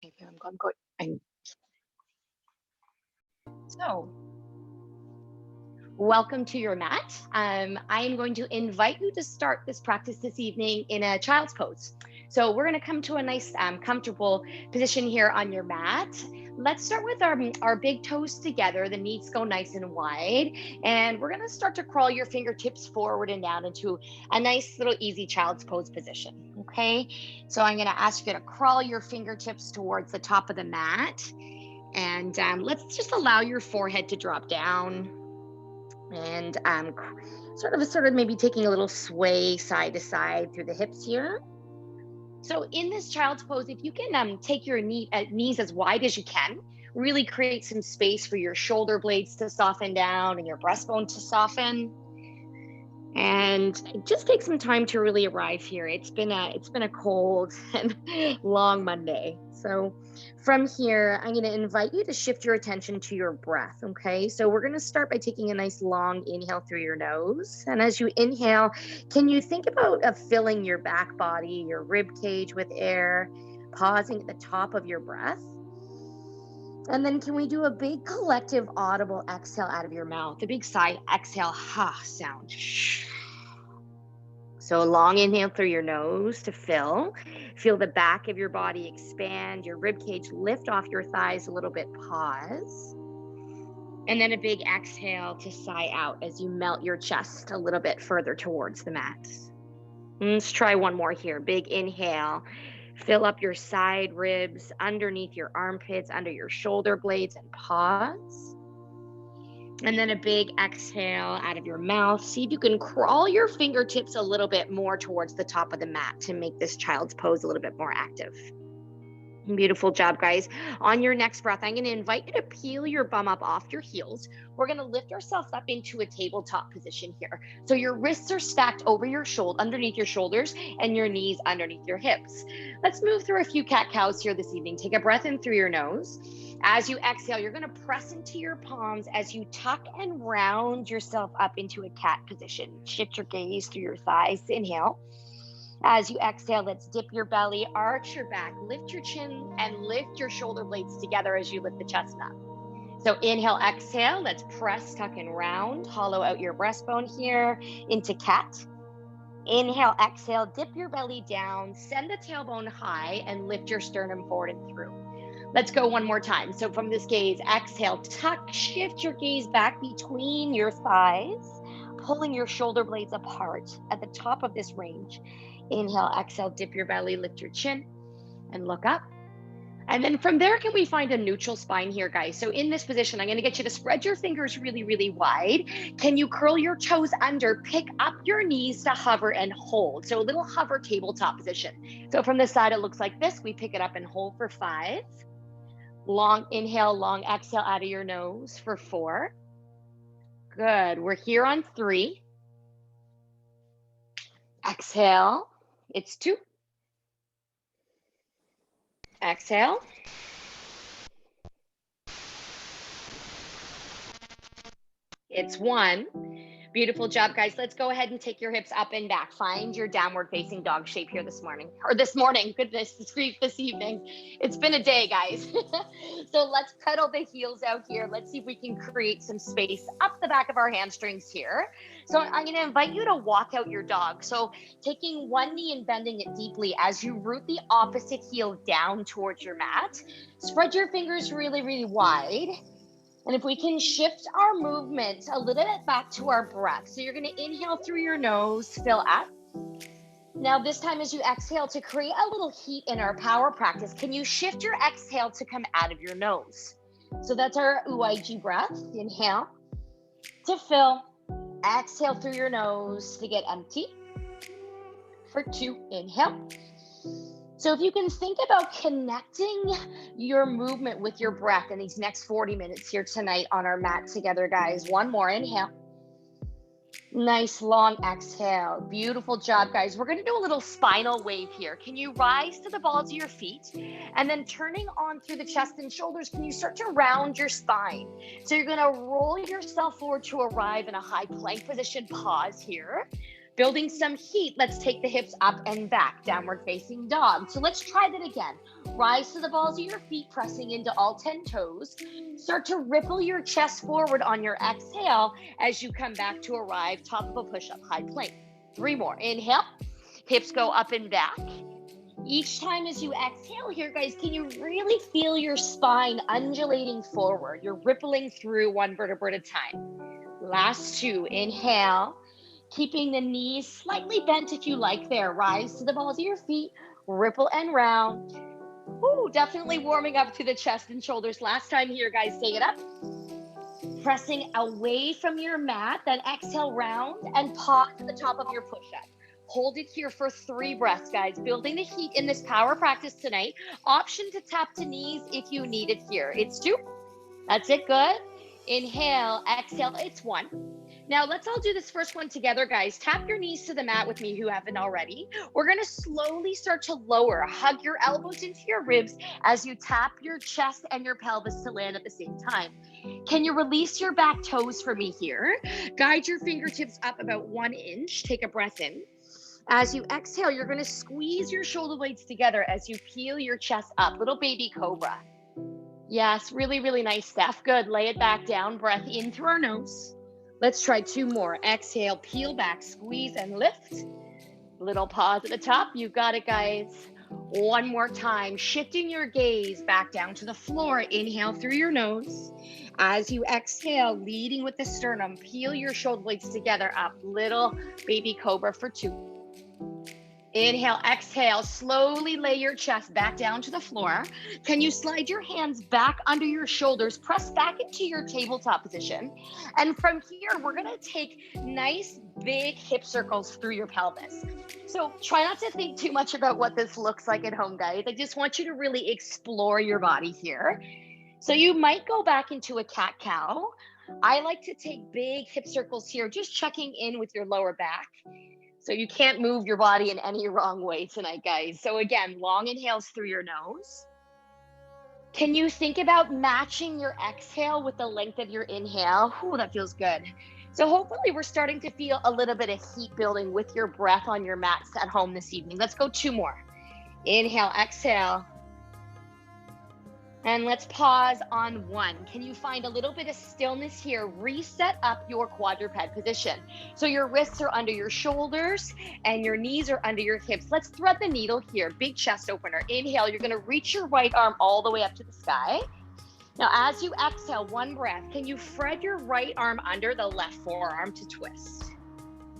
I'm going. So, welcome to your mat. I am going to invite you to start this practice this evening in a child's pose. So we're going to come to a nice, comfortable position here on your mat. Let's start with our big toes together. The knees go nice and wide. And we're going to start to crawl your fingertips forward and down into a nice little easy child's pose position. Okay. So I'm going to ask you to crawl your fingertips towards the top of the mat. And let's just allow your forehead to drop down and sort of maybe taking a little sway side to side through the hips here. So in this child's pose, if you can take your knees as wide as you can, really create some space for your shoulder blades to soften down and your breastbone to soften. And just take some time to really arrive here. It's been a cold and long Monday. So from here, I'm going to invite you to shift your attention to your breath. Okay. So we're going to start by taking a nice long inhale through your nose. And as you inhale, can you think about filling your back body, your rib cage with air, pausing at the top of your breath? And then can we do a big collective audible exhale out of your mouth? A big sigh, exhale, ha sound. So a long inhale through your nose to fill. Feel the back of your body expand, your rib cage lift off your thighs a little bit, pause. And then a big exhale to sigh out as you melt your chest a little bit further towards the mat. Let's try one more here. Big inhale. Fill up your side ribs, underneath your armpits, under your shoulder blades, and pause. And then a big exhale out of your mouth. See if you can crawl your fingertips a little bit more towards the top of the mat to make this child's pose a little bit more active. Beautiful job, guys. On your next breath, I'm going to invite you to peel your bum up off your heels. We're going to lift ourselves up into a tabletop position here. So your wrists are stacked over your shoulder, underneath your shoulders, and your knees underneath your hips. Let's move through a few cat-cows here this evening. Take a breath in through your nose. As you exhale, you're going to press into your palms as you tuck and round yourself up into a cat position. Shift your gaze through your thighs. Inhale. As you exhale, let's dip your belly, arch your back, lift your chin, and lift your shoulder blades together as you lift the chest up. So inhale, exhale, let's press, tuck, and round. Hollow out your breastbone here into cat. Inhale, exhale, dip your belly down, send the tailbone high, and lift your sternum forward and through. Let's go one more time. So from this gaze, exhale, tuck, shift your gaze back between your thighs, pulling your shoulder blades apart at the top of this range. Inhale, exhale, dip your belly, lift your chin, and look up. And then from there, can we find a neutral spine here, guys? So in this position, I'm going to get you to spread your fingers really, really wide. Can you curl your toes under, pick up your knees to hover and hold? So a little hover tabletop position. So from this side, it looks like this. We pick it up and hold for 5. Long inhale, long exhale out of your nose for 4. Good. We're here on 3. Exhale. It's 2. Exhale. It's 1. Beautiful job, guys. Let's go ahead and take your hips up and back. Find your downward facing dog shape here this morning. Goodness grief, this evening. It's been a day, guys. So let's pedal the heels out here. Let's see if we can create some space up the back of our hamstrings here. So I'm going to invite you to walk out your dog. So taking one knee and bending it deeply as you root the opposite heel down towards your mat. Spread your fingers really, really wide. And if we can shift our movement a little bit back to our breath. So you're going to inhale through your nose, fill up. Now this time as you exhale, to create a little heat in our power practice, can you shift your exhale to come out of your nose? So that's our Uig breath. Inhale to fill. Exhale through your nose to get empty. For 2, inhale. So if you can think about connecting your movement with your breath in these next 40 minutes here tonight on our mat together, guys. One more inhale. Nice long exhale. Beautiful job, guys. We're going to do a little spinal wave here. Can you rise to the balls of your feet? And then turning on through the chest and shoulders, can you start to round your spine? So you're going to roll yourself forward to arrive in a high plank position. Pause here. Building some heat, let's take the hips up and back, downward facing dog. So let's try that again. Rise to the balls of your feet, pressing into all 10 toes. Start to ripple your chest forward on your exhale as you come back to arrive top of a push-up high plank. 3 more. Inhale, hips go up and back. Each time as you exhale here, guys, can you really feel your spine undulating forward? You're rippling through one vertebra at a time. Last 2. Inhale, keeping the knees slightly bent if you like there. Rise to the balls of your feet, ripple and round. Ooh, definitely warming up to the chest and shoulders. Last time here, guys, take it up. Pressing away from your mat, then exhale, round and pause at the top of your push-up. Hold it here for 3 breaths, guys. Building the heat in this power practice tonight. Option to tap to knees if you need it here. It's 2. That's it, good. Inhale, exhale, it's 1. Now let's all do this first one together, guys. Tap your knees to the mat with me who haven't already. We're gonna slowly start to lower. Hug your elbows into your ribs as you tap your chest and your pelvis to land at the same time. Can you release your back toes for me here? Guide your fingertips up about 1 inch. Take a breath in. As you exhale, you're gonna squeeze your shoulder blades together as you peel your chest up. Little baby cobra. Yes, really, really nice, Steph. Good, lay it back down. Breath in through our nose. Let's try 2 more. Exhale, peel back, squeeze and lift. Little pause at the top. You got it, guys. 1 more time. Shifting your gaze back down to the floor. Inhale through your nose. As you exhale, leading with the sternum, peel your shoulder blades together up. Little baby cobra for 2. Inhale, exhale, slowly lay your chest back down to the floor. Can you slide your hands back under your shoulders, press back into your tabletop position. And from here, we're gonna take nice big hip circles through your pelvis. So try not to think too much about what this looks like at home, guys. I just want you to really explore your body here. So you might go back into a cat-cow. I like to take big hip circles here, just checking in with your lower back. So you can't move your body in any wrong way tonight, guys. So again, long inhales through your nose. Can you think about matching your exhale with the length of your inhale? Ooh, that feels good. So hopefully we're starting to feel a little bit of heat building with your breath on your mats at home this evening. Let's go 2 more. Inhale, exhale. And let's pause on 1. Can you find a little bit of stillness here? Reset up your quadruped position. So your wrists are under your shoulders and your knees are under your hips. Let's thread the needle here. Big chest opener. Inhale, you're gonna reach your right arm all the way up to the sky. Now, as you exhale, 1 breath, can you thread your right arm under the left forearm to twist?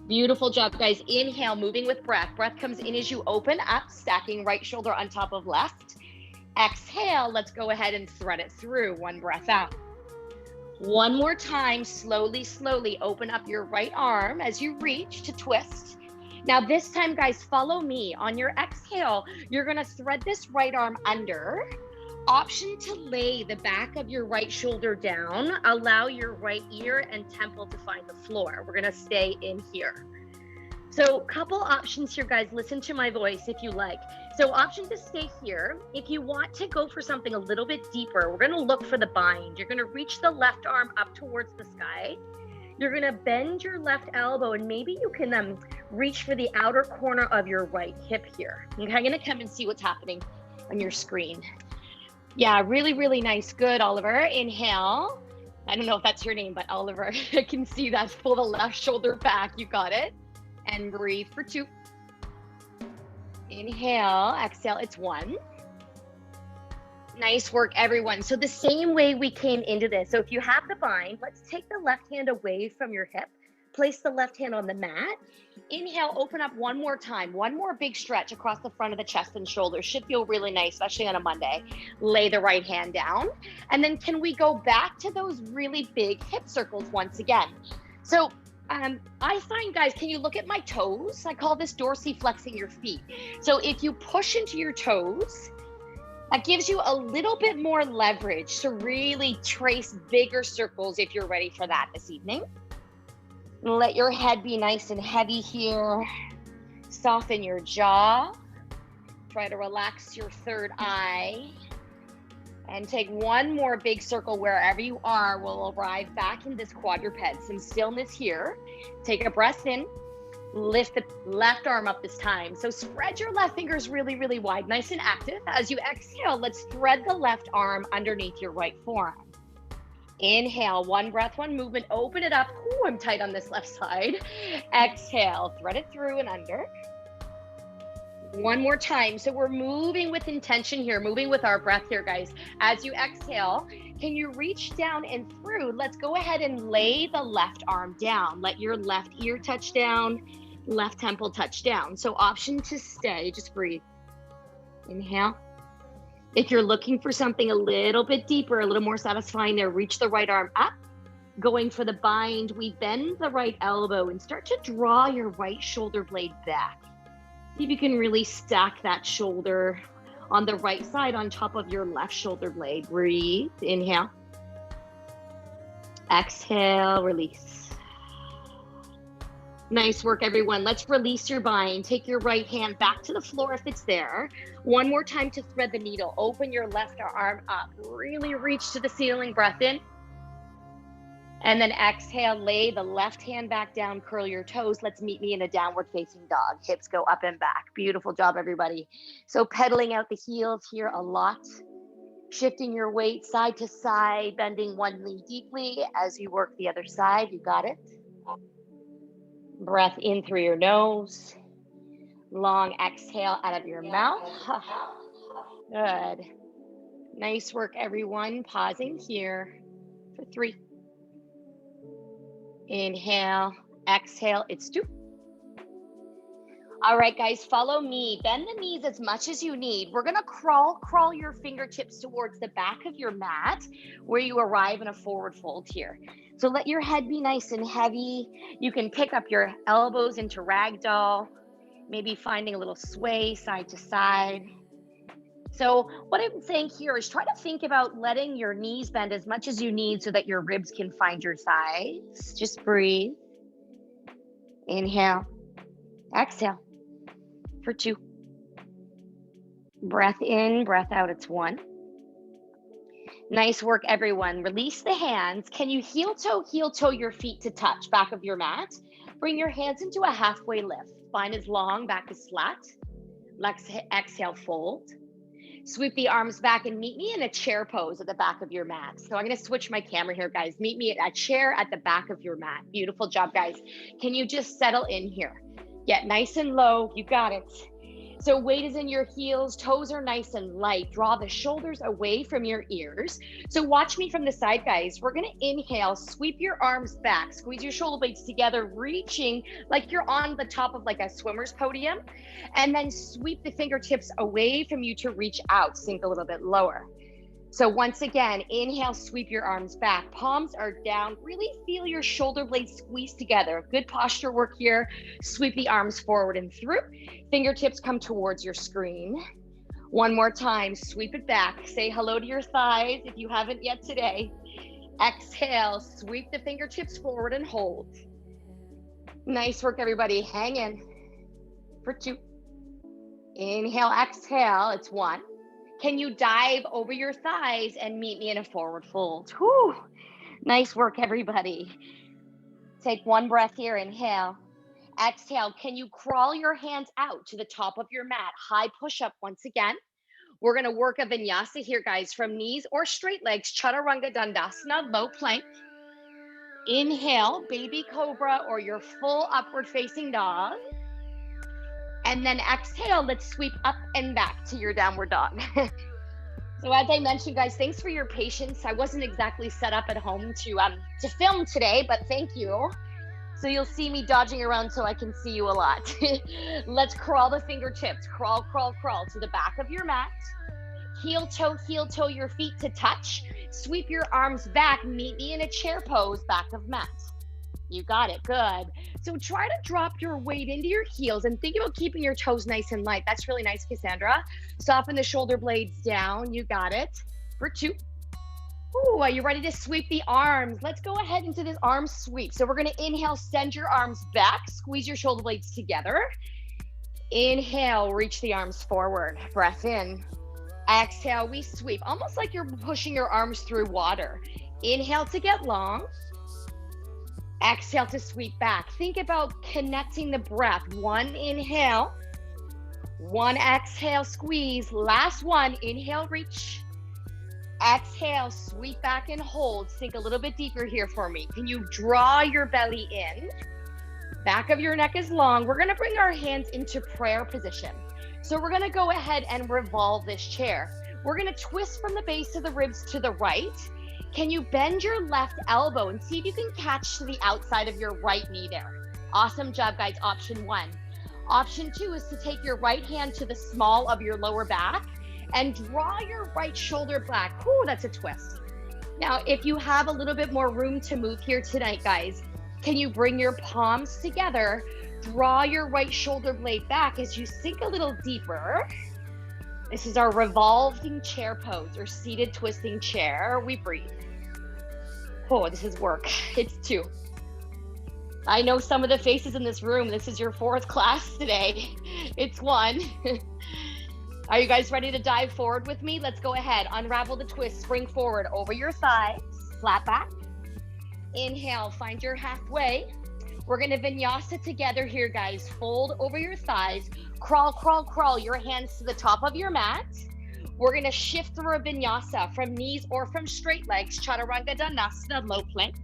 Beautiful job, guys. Inhale, moving with breath. Breath comes in as you open up, stacking right shoulder on top of left. Exhale, let's go ahead and thread it through. 1 breath out. 1 more time, slowly, slowly open up your right arm as you reach to twist. Now this time, guys, follow me. On your exhale, you're gonna thread this right arm under. Option to lay the back of your right shoulder down. Allow your right ear and temple to find the floor. We're gonna stay in here. So couple options here, guys. Listen to my voice if you like. So option to stay here. If you want to go for something a little bit deeper, we're gonna look for the bind. You're gonna reach the left arm up towards the sky. You're gonna bend your left elbow and maybe you can reach for the outer corner of your right hip here. Okay, I'm gonna come and see what's happening on your screen. Yeah, really, really nice. Good, Oliver. Inhale. I don't know if that's your name, but Oliver, I can see that. Pull the left shoulder back. You got it. And breathe for 2. Inhale, exhale, it's 1. Nice work, everyone. So the same way we came into this. So if you have the bind, let's take the left hand away from your hip. Place the left hand on the mat. Inhale, open up 1 more time. 1 more big stretch across the front of the chest and shoulders. Should feel really nice, especially on a Monday. Lay the right hand down. And then can we go back to those really big hip circles once again? So I find, guys, can you look at my toes? I call this dorsiflexing your feet. So if you push into your toes, that gives you a little bit more leverage to really trace bigger circles if you're ready for that this evening. Let your head be nice and heavy here. Soften your jaw. Try to relax your third eye. And take 1 more big circle wherever you are. We'll arrive back in this quadruped. Some stillness here. Take a breath in. Lift the left arm up this time. So spread your left fingers really, really wide, nice and active. As you exhale, let's thread the left arm underneath your right forearm. Inhale, one breath, one movement, open it up. Ooh, I'm tight on this left side. Exhale, thread it through and under. One more time. So we're moving with intention here, moving with our breath here, guys. As you exhale, can you reach down and through? Let's go ahead and lay the left arm down. Let your left ear touch down, left temple touch down. So option to stay, just breathe. Inhale. If you're looking for something a little bit deeper, a little more satisfying there, reach the right arm up. Going for the bind, we bend the right elbow and start to draw your right shoulder blade back. See if you can really stack that shoulder on the right side on top of your left shoulder blade. Breathe, inhale. Exhale, release. Nice work, everyone. Let's release your bind. Take your right hand back to the floor if it's there. One more time to thread the needle. Open your left arm up. Really reach to the ceiling. Breath in. And then exhale, lay the left hand back down, curl your toes. Let's meet me in a downward facing dog. Hips go up and back. Beautiful job, everybody. So pedaling out the heels here a lot. Shifting your weight side to side, bending one knee deeply as you work the other side. You got it. Breath in through your nose. Long exhale out of your mouth. Good. Nice work, everyone. Pausing here for 3. Inhale, exhale, it's 2. All right, guys, follow me. Bend the knees as much as you need. We're gonna crawl your fingertips towards the back of your mat where you arrive in a forward fold here. So let your head be nice and heavy. You can pick up your elbows into ragdoll, maybe finding a little sway side to side. So what I'm saying here is try to think about letting your knees bend as much as you need so that your ribs can find your thighs. Just breathe. Inhale, exhale for 2. Breath in, breath out, it's 1. Nice work, everyone. Release the hands. Can you heel toe your feet to touch back of your mat? Bring your hands into a halfway lift. Spine is long, back is flat. Exhale, fold. Sweep the arms back and meet me in a chair pose at the back of your mat. So I'm going to switch my camera here, guys. Meet me at a chair at the back of your mat. Beautiful job, guys. Can you just settle in here? Get nice and low. You got it. So weight is in your heels, toes are nice and light. Draw the shoulders away from your ears. So watch me from the side, guys. We're gonna inhale, sweep your arms back, squeeze your shoulder blades together, reaching like you're on the top of like a swimmer's podium, and then sweep the fingertips away from you to reach out, sink a little bit lower. So once again, inhale, sweep your arms back. Palms are down. Really feel your shoulder blades squeeze together. Good posture work here. Sweep the arms forward and through. Fingertips come towards your screen. One more time, sweep it back. Say hello to your thighs if you haven't yet today. Exhale, sweep the fingertips forward and hold. Nice work, everybody. Hang in for 2. Inhale, exhale, it's 1. Can you dive over your thighs and meet me in a forward fold? Whew. Nice work, everybody. Take one breath here, inhale. Exhale, can you crawl your hands out to the top of your mat? High push-up once again. We're gonna work a vinyasa here, guys, from knees or straight legs, Chaturanga Dandasana, low plank. Inhale, baby cobra or your full upward facing dog. And then exhale, let's sweep up and back to your downward dog. So as I mentioned, guys, thanks for your patience. I wasn't exactly set up at home to film today, but thank you. So you'll see me dodging around so I can see you a lot. Let's crawl the fingertips. Crawl, crawl, crawl to the back of your mat. Heel toe your feet to touch. Sweep your arms back. Meet me in a chair pose, back of mat. You got it, good. So try to drop your weight into your heels and think about keeping your toes nice and light. That's really nice, Cassandra. Soften the shoulder blades down, you got it. For 2. Ooh, are you ready to sweep the arms? Let's go ahead into this arm sweep. So we're gonna inhale, send your arms back, squeeze your shoulder blades together. Inhale, reach the arms forward, breath in. Exhale, we sweep, almost like you're pushing your arms through water. Inhale to get long. Exhale to sweep back. Think about connecting the breath. One inhale, one exhale, squeeze. Last one, inhale, reach. Exhale, sweep back and hold. Sink a little bit deeper here for me. Can you draw your belly in? Back of your neck is long. We're gonna bring our hands into prayer position. So we're gonna go ahead and revolve this chair. We're gonna twist from the base of the ribs to the right. Can you bend your left elbow and see if you can catch to the outside of your right knee there? Awesome job, guys. Option 1. Option 2 is to take your right hand to the small of your lower back and draw your right shoulder back. Ooh, that's a twist. Now, if you have a little bit more room to move here tonight, guys, can you bring your palms together, draw your right shoulder blade back as you sink a little deeper. This is our revolving chair pose or seated twisting chair. We breathe. Oh, this is work. It's 2. I know some of the faces in this room. This is your 4th class today. It's 1. Are you guys ready to dive forward with me? Let's go ahead. Unravel the twist. Spring forward over your thighs. Flat back. Inhale. Find your halfway. We're going to vinyasa together here, guys. Fold over your thighs. Crawl, crawl, crawl. Your hands to the top of your mat. We're going to shift through a vinyasa from knees or from straight legs. Chaturanga Dandasana, low plank.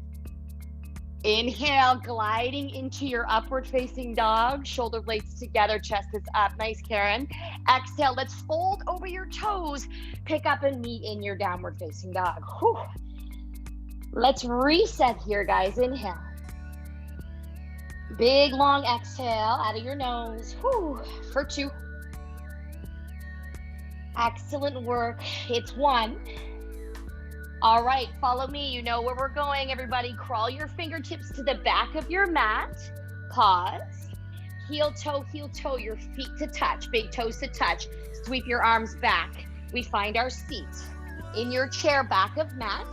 Inhale, gliding into your upward facing dog. Shoulder blades together, chest is up. Nice, Karen. Exhale, let's fold over your toes. Pick up and meet in your downward facing dog. Whew. Let's reset here, guys. Inhale. Big, long exhale out of your nose. Whew. For 2. Excellent work. It's 1. All right, follow me. You know where we're going, everybody. Crawl your fingertips to the back of your mat. Pause. Heel toe, your feet to touch, big toes to touch. Sweep your arms back. We find our seat. In your chair, back of mat.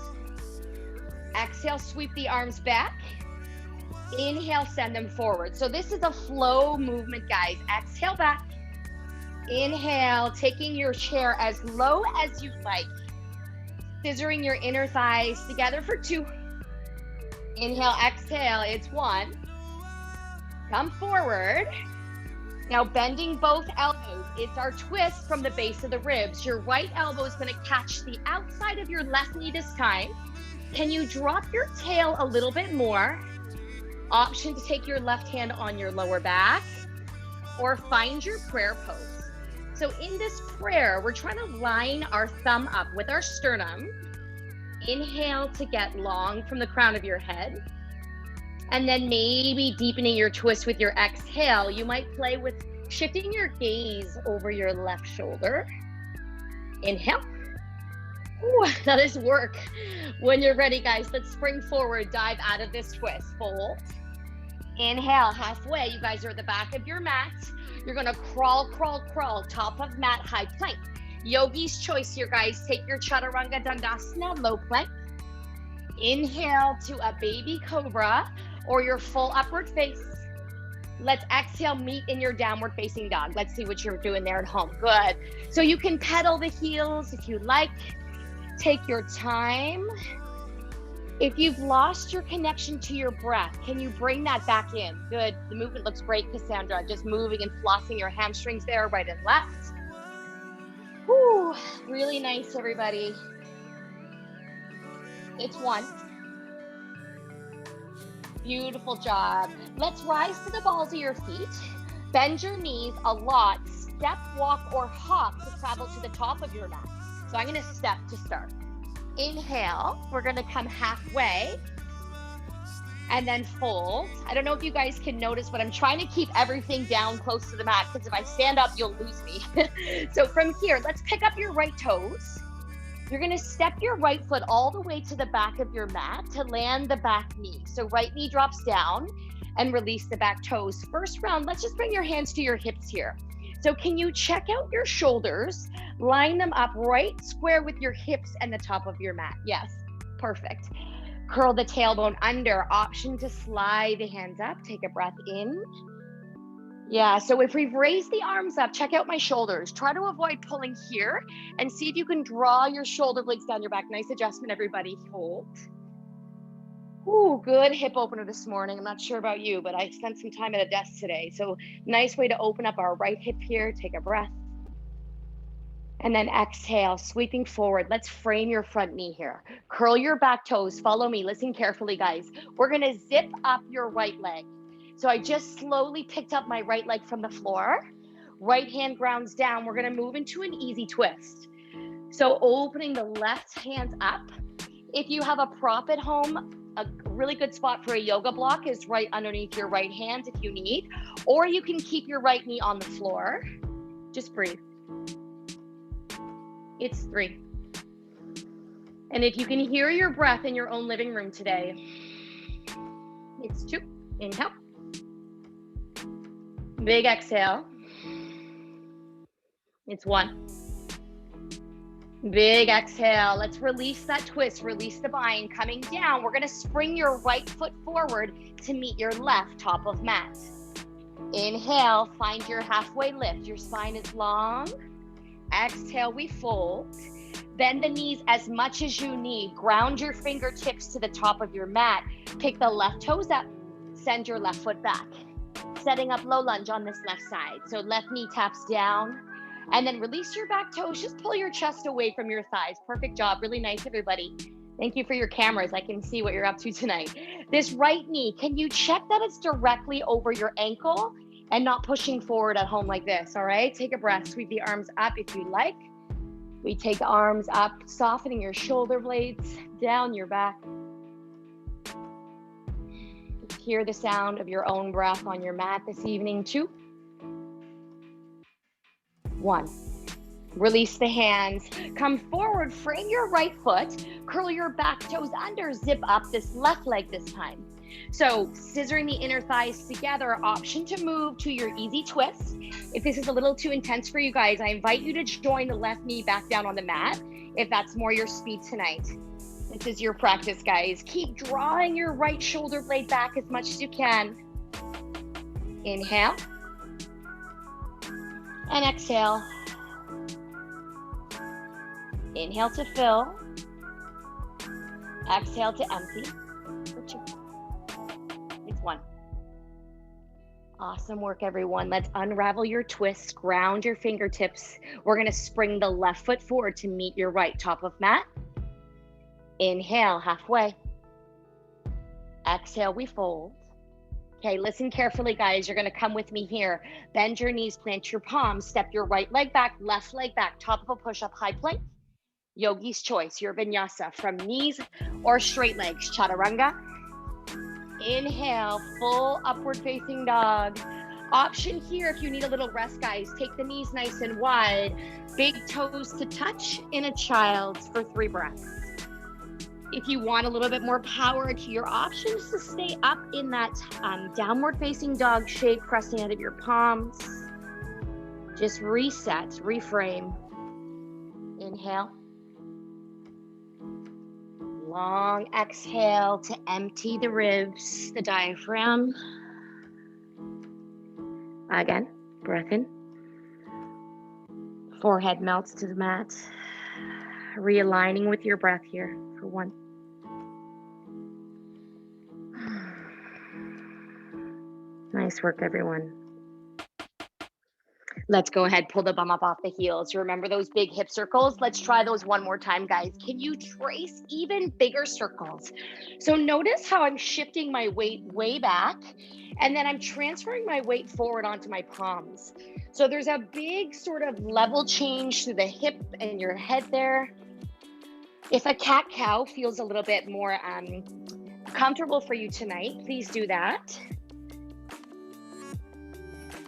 Exhale, sweep the arms back. Inhale, send them forward. So this is a flow movement, guys. Exhale back. Inhale, taking your chair as low as you like. Scissoring your inner thighs together for 2. Inhale, exhale, it's 1. Come forward. Now bending both elbows. It's our twist from the base of the ribs. Your right elbow is going to catch the outside of your left knee this time. Can you drop your tail a little bit more? Option to take your left hand on your lower back or find your prayer pose. So in this prayer, we're trying to line our thumb up with our sternum. Inhale to get long from the crown of your head. And then maybe deepening your twist with your exhale. You might play with shifting your gaze over your left shoulder. Inhale. Ooh, that is work. When you're ready, guys, let's spring forward, dive out of this twist. Fold. Inhale, halfway. You guys are at the back of your mat. You're gonna crawl, crawl, crawl, top of mat, high plank. Yogi's choice here, guys. Take your Chaturanga Dandasana, low plank. Inhale to a baby cobra or your full upward face. Let's exhale, meet in your downward facing dog. Let's see what you're doing there at home. Good. So you can pedal the heels if you like. Take your time. If you've lost your connection to your breath, can you bring that back in? Good. The movement looks great, Cassandra. Just moving and flossing your hamstrings there, right and left. Whew. Really nice, everybody. It's 1. Beautiful job. Let's rise to the balls of your feet. Bend your knees a lot. Step, walk, or hop to travel to the top of your mat. So I'm going to step to start. Inhale, we're gonna come halfway and then fold. I don't know if you guys can notice, but I'm trying to keep everything down close to the mat because if I stand up, you'll lose me. So from here, let's pick up your right toes. You're gonna step your right foot all the way to the back of your mat to land the back knee. So right knee drops down and release the back toes. First round, let's just bring your hands to your hips here. So can you check out your shoulders, line them up right square with your hips and the top of your mat? Yes, perfect. Curl the tailbone under. Option to slide the hands up. Take a breath in. Yeah, so if we've raised the arms up, check out my shoulders. Try to avoid pulling here and see if you can draw your shoulder blades down your back. Nice adjustment, everybody. Hold. Ooh, good hip opener this morning. I'm not sure about you, but I spent some time at a desk today. So nice way to open up our right hip here. Take a breath. And then exhale, sweeping forward. Let's frame your front knee here. Curl your back toes. Follow me. Listen carefully, guys. We're going to zip up your right leg. So I just slowly picked up my right leg from the floor. Right hand grounds down. We're going to move into an easy twist. So opening the left hand up. If you have a prop at home, a really good spot for a yoga block is right underneath your right hand if you need, or you can keep your right knee on the floor. Just breathe. It's 3. And if you can hear your breath in your own living room today, it's 2. Inhale. Big exhale. It's 1. Big exhale. Let's release that twist. Release the bind. Coming down, we're going to spring your right foot forward to meet your left top of mat. Inhale, find your halfway lift. Your spine is long. Exhale, we fold. Bend the knees as much as you need. Ground your fingertips to the top of your mat. Pick the left toes up. Send your left foot back. Setting up low lunge on this left side. So left knee taps down. And then release your back toes. Just pull your chest away from your thighs. Perfect job. Really nice, everybody. Thank you for your cameras. I can see what you're up to tonight. This right knee, can you check that it's directly over your ankle and not pushing forward at home like this, all right? Take a breath. Sweep the arms up if you like. We take the arms up, softening your shoulder blades, down your back. Hear the sound of your own breath on your mat this evening. 2, 1. Release the hands. Come forward, frame your right foot, curl your back toes under, zip up this left leg this time. So scissoring the inner thighs together, option to move to your easy twist. If this is a little too intense for you guys, I invite you to join the left knee back down on the mat if that's more your speed tonight. This is your practice, guys. Keep drawing your right shoulder blade back as much as you can. Inhale. And exhale. Inhale to fill. Exhale to empty. For 2. It's 1. Awesome work, everyone. Let's unravel your twists. Ground your fingertips. We're going to spring the left foot forward to meet your right top of mat. Inhale, halfway. Exhale, we fold. Okay, listen carefully, guys. You're going to come with me here. Bend your knees, plant your palms, step your right leg back, left leg back, top of a push-up, high plank. Yogi's choice, your vinyasa, from knees or straight legs, chaturanga. Inhale, full upward facing dog. Option here, if you need a little rest, guys, take the knees nice and wide. Big toes to touch in a child's for 3 breaths. If you want a little bit more power to your options to stay up in that downward facing dog shape, pressing out of your palms. Just reset, reframe. Inhale. Long exhale to empty the ribs, the diaphragm. Again, breath in. Forehead melts to the mat. Realigning with your breath here for 1. Nice work, everyone. Let's go ahead, pull the bum up off the heels. Remember those big hip circles? Let's try those one more time, guys. Can you trace even bigger circles? So notice how I'm shifting my weight way back, and then I'm transferring my weight forward onto my palms. So there's a big sort of level change to the hip and your head there. If a cat-cow feels a little bit more comfortable for you tonight, please do that.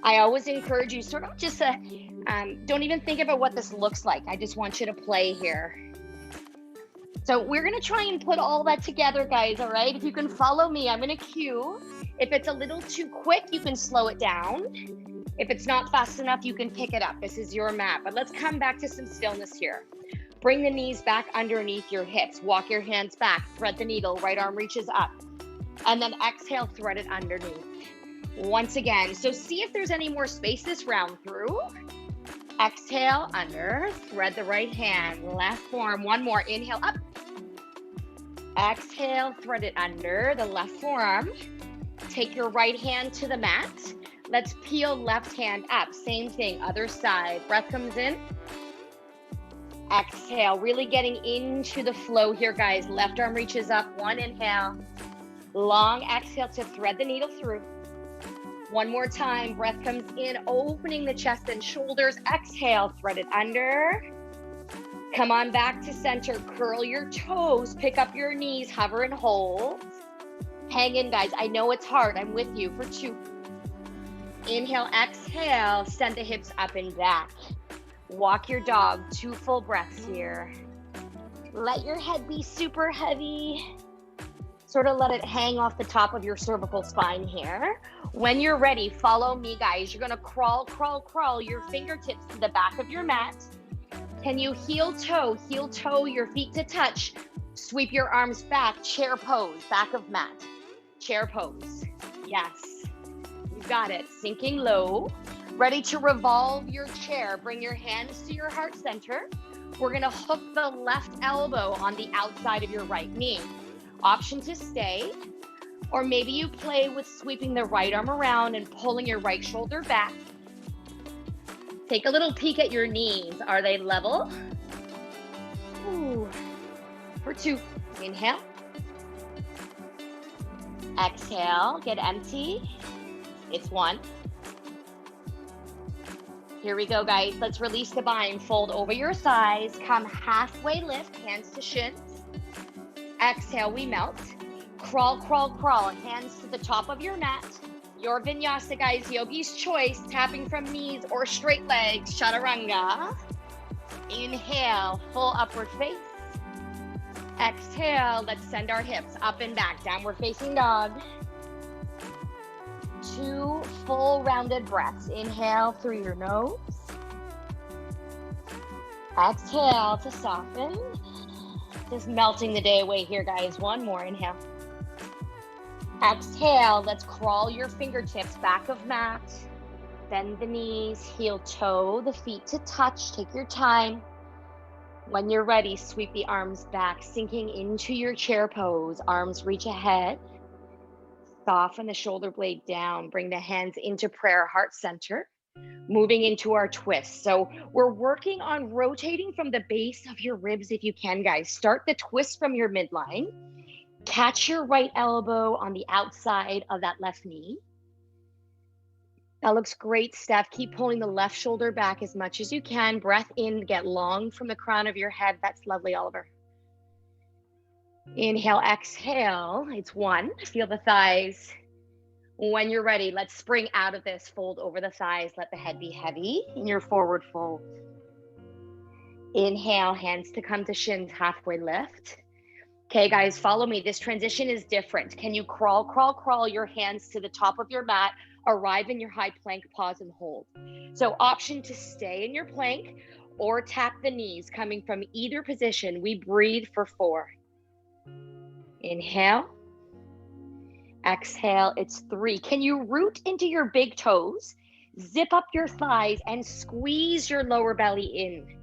I always encourage you sort of just don't even think about what this looks like. I just want you to play here. So we're going to try and put all that together, guys, all right? If you can follow me, I'm going to cue. If it's a little too quick, you can slow it down. If it's not fast enough, you can pick it up. This is your mat. But let's come back to some stillness here. Bring the knees back underneath your hips. Walk your hands back. Thread the needle. Right arm reaches up. And then exhale, thread it underneath. Once again, so see if there's any more space this round through. Exhale, under, thread the right hand, left forearm, 1 more, inhale, up. Exhale, thread it under the left forearm. Take your right hand to the mat. Let's peel left hand up. Same thing, other side. Breath comes in. Exhale, really getting into the flow here, guys. Left arm reaches up. One inhale. Long exhale to thread the needle through. One more time. Breath comes in, opening the chest and shoulders. Exhale, thread it under. Come on back to center. Curl your toes. Pick up your knees. Hover and hold. Hang in, guys. I know it's hard. I'm with you for 2. Inhale, exhale. Send the hips up and back. Walk your dog. 2 full breaths here. Let your head be super heavy. Sort of let it hang off the top of your cervical spine here. When you're ready, follow me, guys. You're gonna crawl, crawl, crawl your fingertips to the back of your mat. Can you heel toe your feet to touch? Sweep your arms back, chair pose, back of mat. Chair pose, yes. You got it, sinking low. Ready to revolve your chair. Bring your hands to your heart center. We're gonna hook the left elbow on the outside of your right knee. Option to stay, or maybe you play with sweeping the right arm around and pulling your right shoulder back. Take a little peek at your knees. Are they level? Ooh. For 2, inhale. Exhale, get empty. It's 1. Here we go, guys. Let's release the bind. Fold over your thighs. Come halfway lift, hands to shins. Exhale, we melt. Crawl, crawl, crawl. Hands to the top of your mat. Your vinyasa, guys. Yogi's choice. Tapping from knees or straight legs. Chaturanga. Inhale, full upward face. Exhale, let's send our hips up and back. Downward facing dog. 2 full rounded breaths. Inhale through your nose. Exhale to soften. Just melting the day away here, guys. 1 more, inhale. Exhale, let's crawl your fingertips back of mat. Bend the knees, heel toe the feet to touch. Take your time. When you're ready, sweep the arms back, sinking into your chair pose. Arms reach ahead. Soften the shoulder blade down. Bring the hands into prayer, heart center. Moving into our twist. So we're working on rotating from the base of your ribs if you can, guys. Start the twist from your midline. Catch your right elbow on the outside of that left knee. That looks great, Steph. Keep pulling the left shoulder back as much as you can. Breath in, get long from the crown of your head. That's lovely, Oliver. Inhale, exhale. It's 1. Feel the thighs. When you're ready, let's spring out of this. Fold over the thighs. Let the head be heavy in your forward fold. Inhale, hands to come to shins, halfway lift. Okay, guys, follow me. This transition is different. Can you crawl, crawl, crawl your hands to the top of your mat, arrive in your high plank, pause and hold. So option to stay in your plank or tap the knees coming from either position. We breathe for 4. Inhale. Exhale, it's 3. Can you root into your big toes, zip up your thighs and squeeze your lower belly in?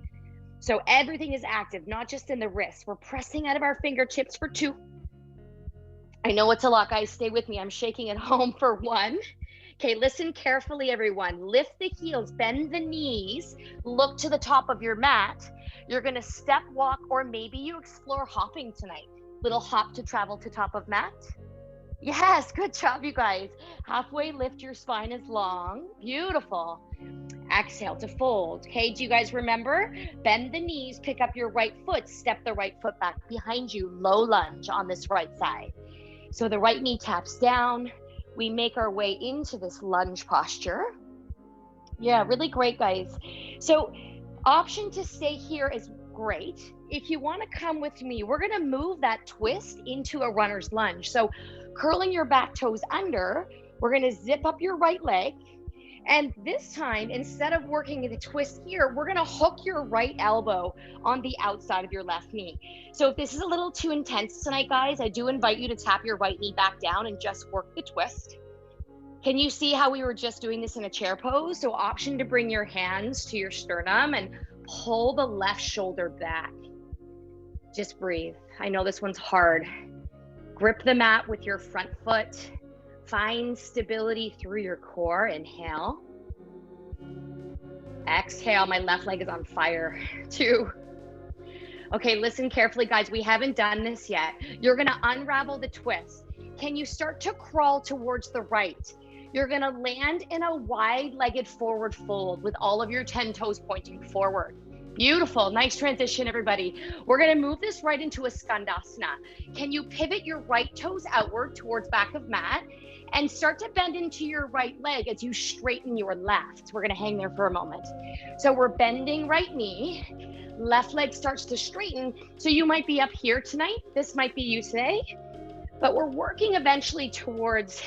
So everything is active, not just in the wrists. We're pressing out of our fingertips for 2. I know it's a lot, guys. Stay with me. I'm shaking at home for 1. Okay, listen carefully, everyone. Lift the heels, bend the knees, look to the top of your mat. You're gonna step walk, or maybe you explore hopping tonight. Little hop to travel to top of mat. Yes, good job, you guys. Halfway lift, your spine is long. Beautiful. Exhale to fold. Okay, do you guys remember? Bend the knees, pick up your right foot, step the right foot back behind you. Low lunge on this right side. So the right knee taps down. We make our way into this lunge posture. Yeah, really great, guys. So option to stay here is great. If you want to come with me, we're going to move that twist into a runner's lunge. So curling your back toes under, we're going to zip up your right leg. And this time, instead of working the twist here, we're going to hook your right elbow on the outside of your left knee. So if this is a little too intense tonight, guys, I do invite you to tap your right knee back down and just work the twist. Can you see how we were just doing this in a chair pose? So option to bring your hands to your sternum and pull the left shoulder back. Just breathe. I know this one's hard. Grip the mat with your front foot. Find stability through your core. Inhale. Exhale. My left leg is on fire. 2. Okay, listen carefully, guys. We haven't done this yet. You're going to unravel the twist. Can you start to crawl towards the right? You're going to land in a wide-legged forward fold with all of your 10 toes pointing forward. Beautiful. Nice transition, everybody. We're going to move this right into a skandasana. Can you pivot your right toes outward towards back of mat and start to bend into your right leg as you straighten your left? We're going to hang there for a moment. So we're bending right knee. Left leg starts to straighten. So you might be up here tonight. This might be you today. But we're working eventually towards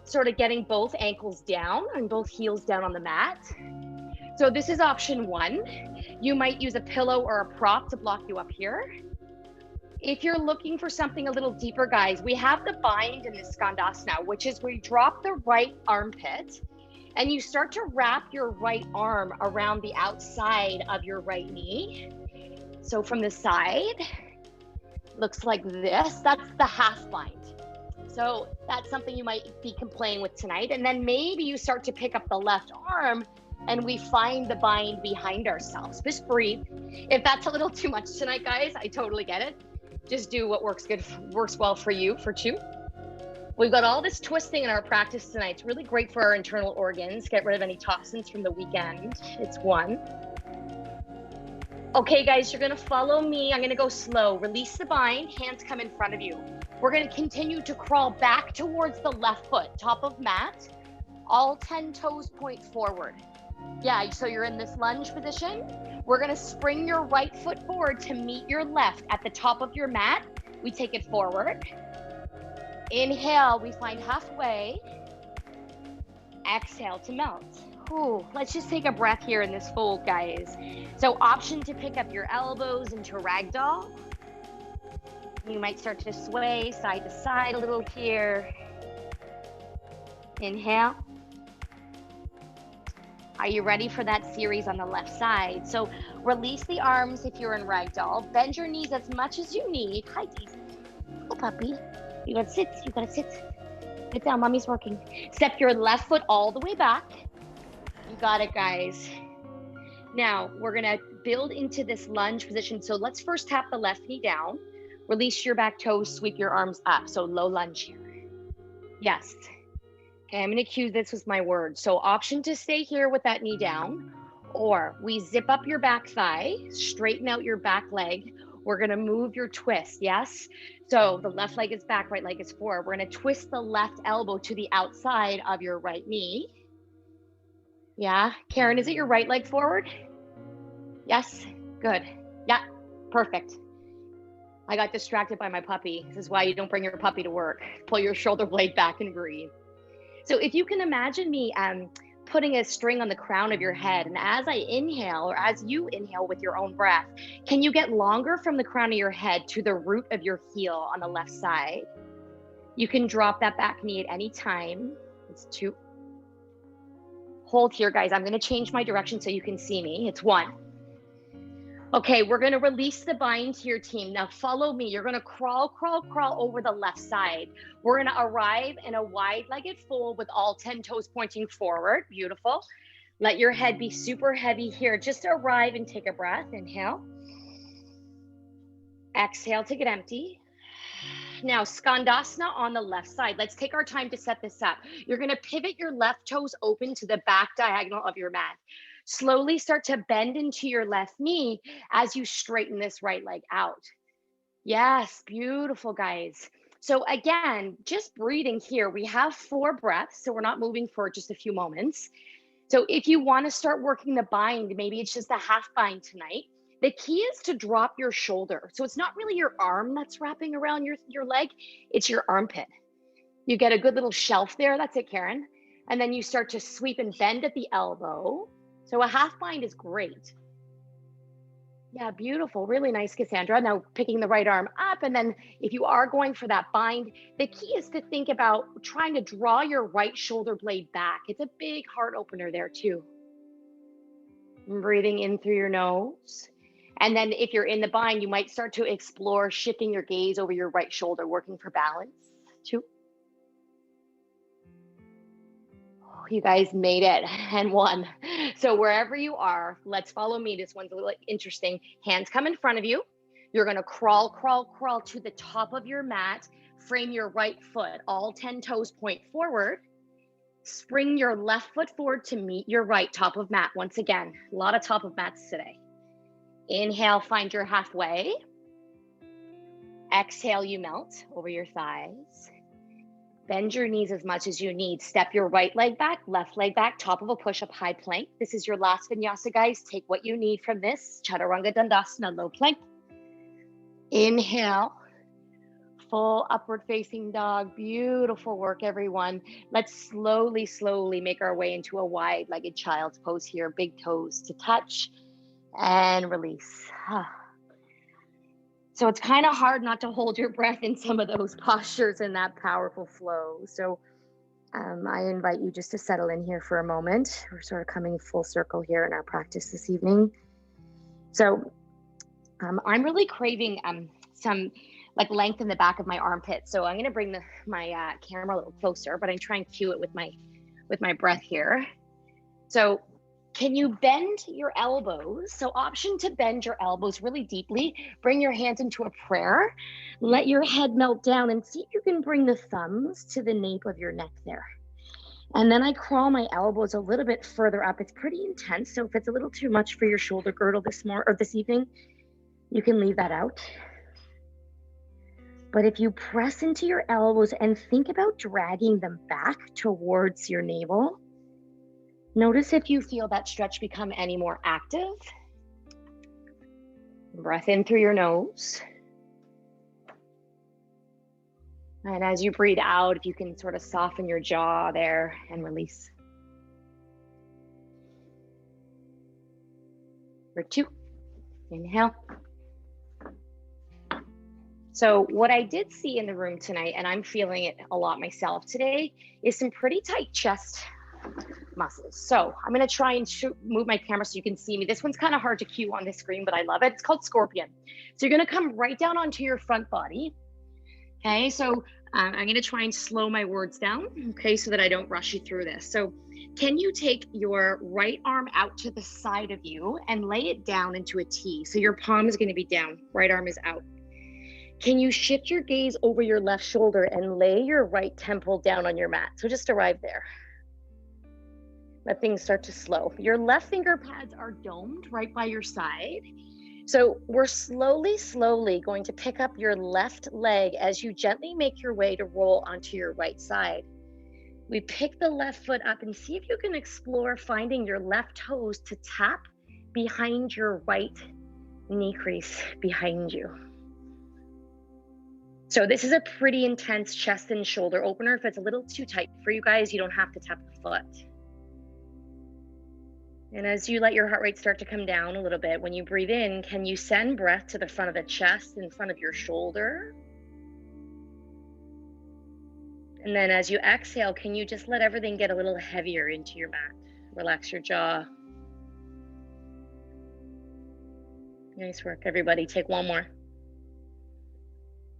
sort of getting both ankles down and both heels down on the mat. So this is option 1. You might use a pillow or a prop to block you up here. If you're looking for something a little deeper, guys, we have the bind in this skandasana, which is where you drop the right armpit and you start to wrap your right arm around the outside of your right knee. So from the side, looks like this. That's the half bind. So that's something you might be playing with tonight. And then maybe you start to pick up the left arm and we find the bind behind ourselves. Just breathe. If that's a little too much tonight, guys, I totally get it. Just do what works well for you for 2. We've got all this twisting in our practice tonight. It's really great for our internal organs. Get rid of any toxins from the weekend. It's 1. Okay, guys, you're gonna follow me. I'm gonna go slow. Release the bind, hands come in front of you. We're gonna continue to crawl back towards the left foot, top of mat. All 10 toes point forward. Yeah, so you're in this lunge position. We're gonna spring your right foot forward to meet your left at the top of your mat. We take it forward. Inhale, we find halfway. Exhale to melt. Ooh, let's just take a breath here in this fold, guys. So option to pick up your elbows into ragdoll. You might start to sway side to side a little here. Inhale. Are you ready for that series on the left side? So release the arms if you're in ragdoll. Bend your knees as much as you need. Hi, Daisy. Oh, puppy. You gotta sit. You gotta sit. Sit down. Mommy's working. Step your left foot all the way back. You got it, guys. Now we're gonna build into this lunge position. So let's first tap the left knee down. Release your back toes. Sweep your arms up. So low lunge here. Yes. Okay, I'm gonna cue this with my word. So option to stay here with that knee down, or we zip up your back thigh, straighten out your back leg. We're gonna move your twist, yes? So the left leg is back, right leg is forward. We're gonna twist the left elbow to the outside of your right knee. Yeah, Karen, is it your right leg forward? Yes, good. Yeah, perfect. I got distracted by my puppy. This is why you don't bring your puppy to work. Pull your shoulder blade back and breathe. So if you can imagine me putting a string on the crown of your head, and as I inhale, or as you inhale with your own breath, can you get longer from the crown of your head to the root of your heel on the left side? You can drop that back knee at any time. It's 2. Hold here, guys. I'm gonna change my direction so you can see me. It's 1. Okay, we're gonna release the bind to your team. Now follow me. You're gonna crawl over the left side. We're gonna arrive in a wide-legged fold with all 10 toes pointing forward. Beautiful. Let your head be super heavy here. Just arrive and take a breath. Inhale. Exhale to get empty. Now, skandasana on the left side. Let's take our time to set this up. You're gonna pivot your left toes open to the back diagonal of your mat. Slowly start to bend into your left knee as you straighten this right leg out. Yes, beautiful, guys. So again, just breathing here. We have 4 breaths, so we're not moving for just a few moments. So if you want to start working the bind, maybe it's just a half bind tonight. The key is to drop your shoulder. So it's not really your arm that's wrapping around your leg, it's your armpit. You get a good little shelf there. That's it, Karen. And then you start to sweep and bend at the elbow. So a half bind is great. Yeah, beautiful. Really nice, Cassandra. Now picking the right arm up. And then if you are going for that bind, the key is to think about trying to draw your right shoulder blade back. It's a big heart opener there too. Breathing in through your nose And then if you're in the bind, you might start to explore shifting your gaze over your right shoulder, working for balance. 2. You guys made it. And 1. So wherever you are, let's follow me. This one's a little interesting. Hands come in front of you. You're going to crawl, crawl, crawl to the top of your mat. Frame your right foot. All 10 toes point forward. Spring your left foot forward to meet your right top of mat. Once again, a lot of top of mats today. Inhale, find your halfway. Exhale, you melt over your thighs. Bend your knees as much as you need. Step your right leg back, left leg back, top of a push-up, high plank. This is your last vinyasa, guys. Take what you need from this. Chaturanga Dandasana, low plank. Inhale, full upward facing dog. Beautiful work, everyone. Let's slowly, slowly make our way into a wide-legged child's pose here. Big toes to touch and release. So it's kind of hard not to hold your breath in some of those postures and that powerful flow. So I invite you just to settle in here for a moment. We're sort of coming full circle here in our practice this evening. So I'm really craving some like length in the back of my armpit. So I'm going to bring my camera a little closer, but I'm trying to cue it with my breath here. So can you bend your elbows? So option to bend your elbows really deeply. Bring your hands into a prayer. Let your head melt down and see if you can bring the thumbs to the nape of your neck there. And then I crawl my elbows a little bit further up. It's pretty intense. So if it's a little too much for your shoulder girdle this evening, you can leave that out. But if you press into your elbows and think about dragging them back towards your navel, notice if you feel that stretch become any more active. Breath in through your nose. And as you breathe out, if you can sort of soften your jaw there and release. For 2, inhale. So what I did see in the room tonight, and I'm feeling it a lot myself today, is some pretty tight chest muscles. So I'm going to try and move my camera so you can see me. This one's kind of hard to cue on the screen, but I love it. It's called Scorpion. So you're going to come right down onto your front body. Okay, so I'm going to try and slow my words down, okay, so that I don't rush you through this. So can you take your right arm out to the side of you and lay it down into a T? So your palm is going to be down, right arm is out. Can you shift your gaze over your left shoulder and lay your right temple down on your mat? So just arrive there. Let things start to slow. Your left finger pads are domed right by your side. So we're slowly, slowly going to pick up your left leg as you gently make your way to roll onto your right side. We pick the left foot up and see if you can explore finding your left toes to tap behind your right knee crease behind you. So this is a pretty intense chest and shoulder opener. If it's a little too tight for you guys, you don't have to tap the foot. And as you let your heart rate start to come down a little bit, when you breathe in, can you send breath to the front of the chest, in front of your shoulder? And then as you exhale, can you just let everything get a little heavier into your mat? Relax your jaw. Nice work, everybody. Take one more.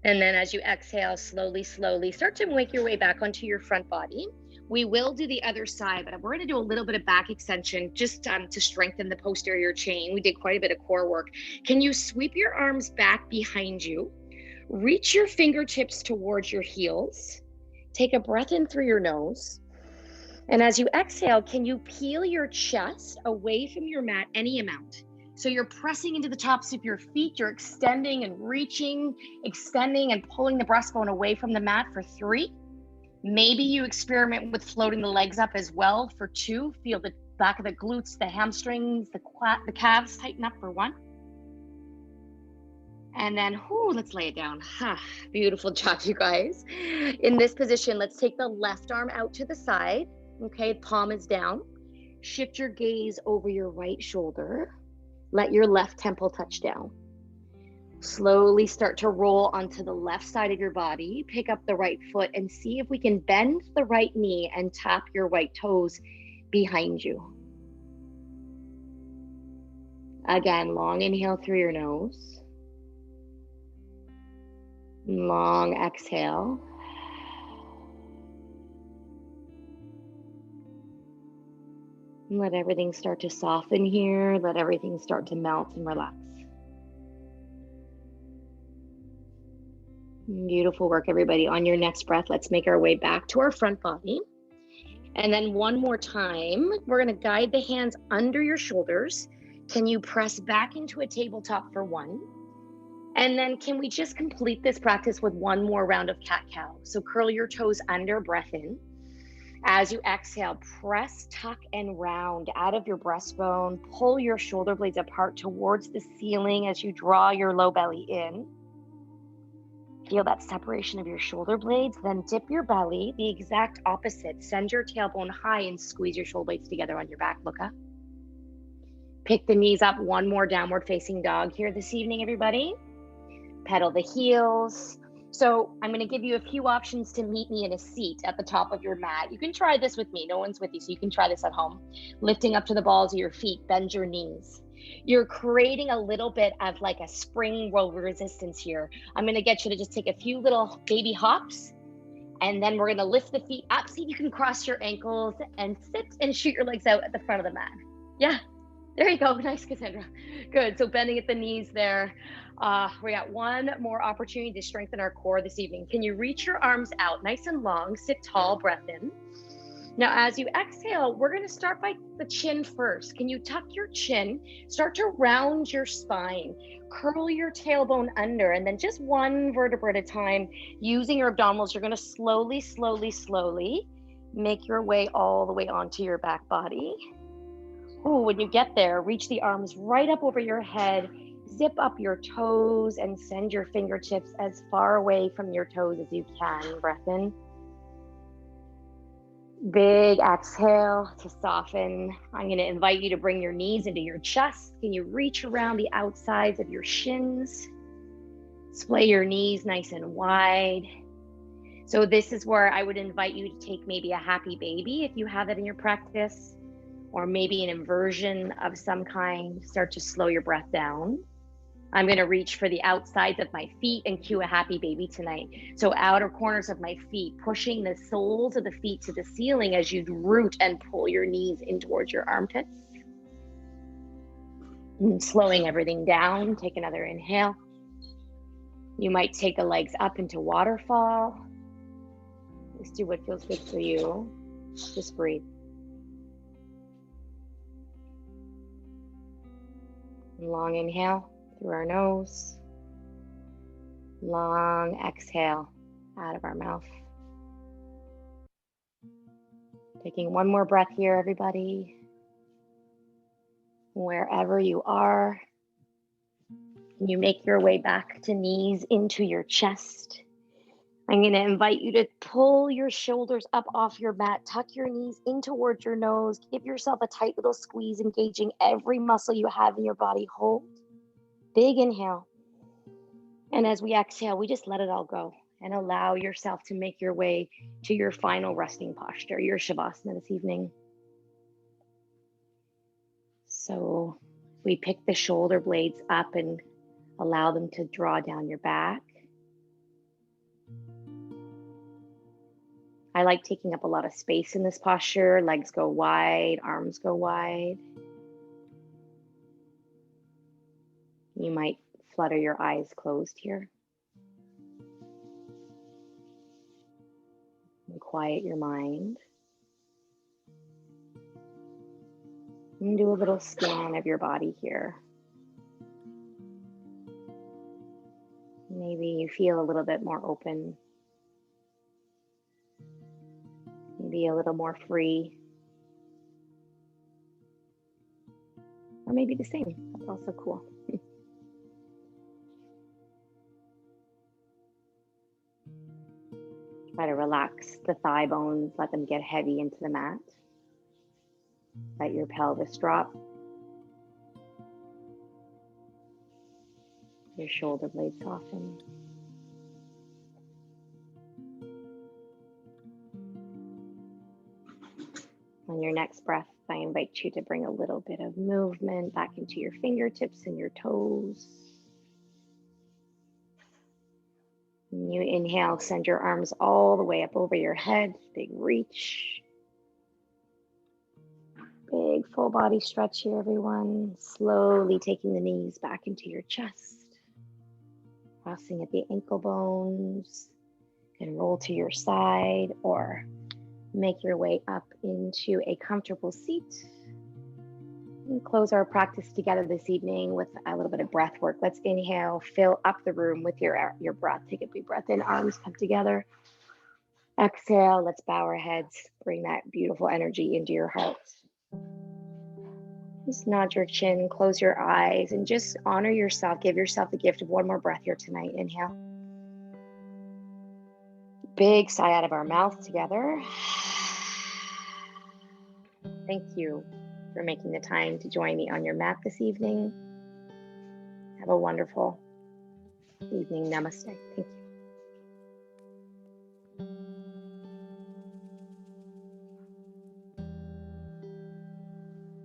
And then as you exhale, slowly, slowly start to make your way back onto your front body. We will do the other side, but we're going to do a little bit of back extension just to strengthen the posterior chain. We did quite a bit of core work. Can you sweep your arms back behind you? Reach your fingertips towards your heels. Take a breath in through your nose. And as you exhale, can you peel your chest away from your mat any amount? So you're pressing into the tops of your feet, you're extending and reaching, extending and pulling the breastbone away from the mat for 3. Maybe you experiment with floating the legs up as well for 2. Feel the back of the glutes, the hamstrings, the calves tighten up for 1. And then, let's lay it down. Beautiful job, you guys. In this position, let's take the left arm out to the side. Okay, palm is down. Shift your gaze over your right shoulder. Let your left temple touch down. Slowly start to roll onto the left side of your body. Pick up the right foot and see if we can bend the right knee and tap your right toes behind you. Again, long inhale through your nose. Long exhale. Let everything start to soften here. Let everything start to melt and relax. Beautiful work, everybody. On your next breath, let's make our way back to our front body. And then one more time, we're going to guide the hands under your shoulders. Can you press back into a tabletop for one? And then can we just complete this practice with one more round of cat-cow? So curl your toes under, breath in. As you exhale, press, tuck, and round out of your breastbone. Pull your shoulder blades apart towards the ceiling as you draw your low belly in. Feel that separation of your shoulder blades, then dip your belly the exact opposite. Send your tailbone high and squeeze your shoulder blades together on your back. Look up. Pick the knees up. One more downward facing dog here this evening, everybody. Pedal the heels. So I'm going to give you a few options to meet me in a seat at the top of your mat. You can try this with me. No one's with you, so you can try this at home. Lifting up to the balls of your feet, bend your knees. You're creating a little bit of like a spring roll resistance here. I'm going to get you to just take a few little baby hops, and then we're going to lift the feet up. See if you can cross your ankles and sit and shoot your legs out at the front of the mat. Yeah, there you go. Nice, Cassandra. Good. So bending at the knees there. We got one more opportunity to strengthen our core this evening. Can you reach your arms out nice and long? Sit tall, breath in. Now, as you exhale, we're going to start by the chin first. Can you tuck your chin? Start to round your spine. Curl your tailbone under, and then just one vertebra at a time, using your abdominals, you're going to slowly, slowly, slowly make your way all the way onto your back body. Ooh, when you get there, reach the arms right up over your head, zip up your toes, and send your fingertips as far away from your toes as you can. Breath in. Big exhale to soften. I'm going to invite you to bring your knees into your chest. Can you reach around the outsides of your shins? Splay your knees nice and wide. So this is where I would invite you to take maybe a happy baby if you have it in your practice, or maybe an inversion of some kind. Start to slow your breath down. I'm going to reach for the outsides of my feet and cue a happy baby tonight. So outer corners of my feet, pushing the soles of the feet to the ceiling as you root and pull your knees in towards your armpits. And slowing everything down, take another inhale. You might take the legs up into waterfall. Just do what feels good for you. Just breathe. Long inhale through our nose. Long exhale out of our mouth. Taking one more breath here, everybody. Wherever you are, you make your way back to knees into your chest. I'm going to invite you to pull your shoulders up off your mat, tuck your knees in towards your nose, give yourself a tight little squeeze, engaging every muscle you have in your body. Hold. Big inhale. And as we exhale, we just let it all go and allow yourself to make your way to your final resting posture, your Shavasana this evening. So we pick the shoulder blades up and allow them to draw down your back. I like taking up a lot of space in this posture. Legs go wide, arms go wide. You might flutter your eyes closed here. And quiet your mind. And do a little scan of your body here. Maybe you feel a little bit more open. Maybe a little more free. Or maybe the same. That's also cool. Try to relax the thigh bones, let them get heavy into the mat. Let your pelvis drop. Your shoulder blades soften. On your next breath, I invite you to bring a little bit of movement back into your fingertips and your toes. When you inhale, send your arms all the way up over your head, big reach. Big full body stretch here, everyone. Slowly taking the knees back into your chest. Crossing at the ankle bones. You can roll to your side or make your way up into a comfortable seat. And close our practice together this evening with a little bit of breath work. Let's inhale, fill up the room with your breath. Take a big breath in, arms come together. Exhale, let's bow our heads. Bring that beautiful energy into your heart. Just nod your chin, close your eyes, and just honor yourself. Give yourself the gift of one more breath here tonight. Inhale. Big sigh out of our mouth together. Thank you for making the time to join me on your mat this evening. Have a wonderful evening. Namaste. Thank you.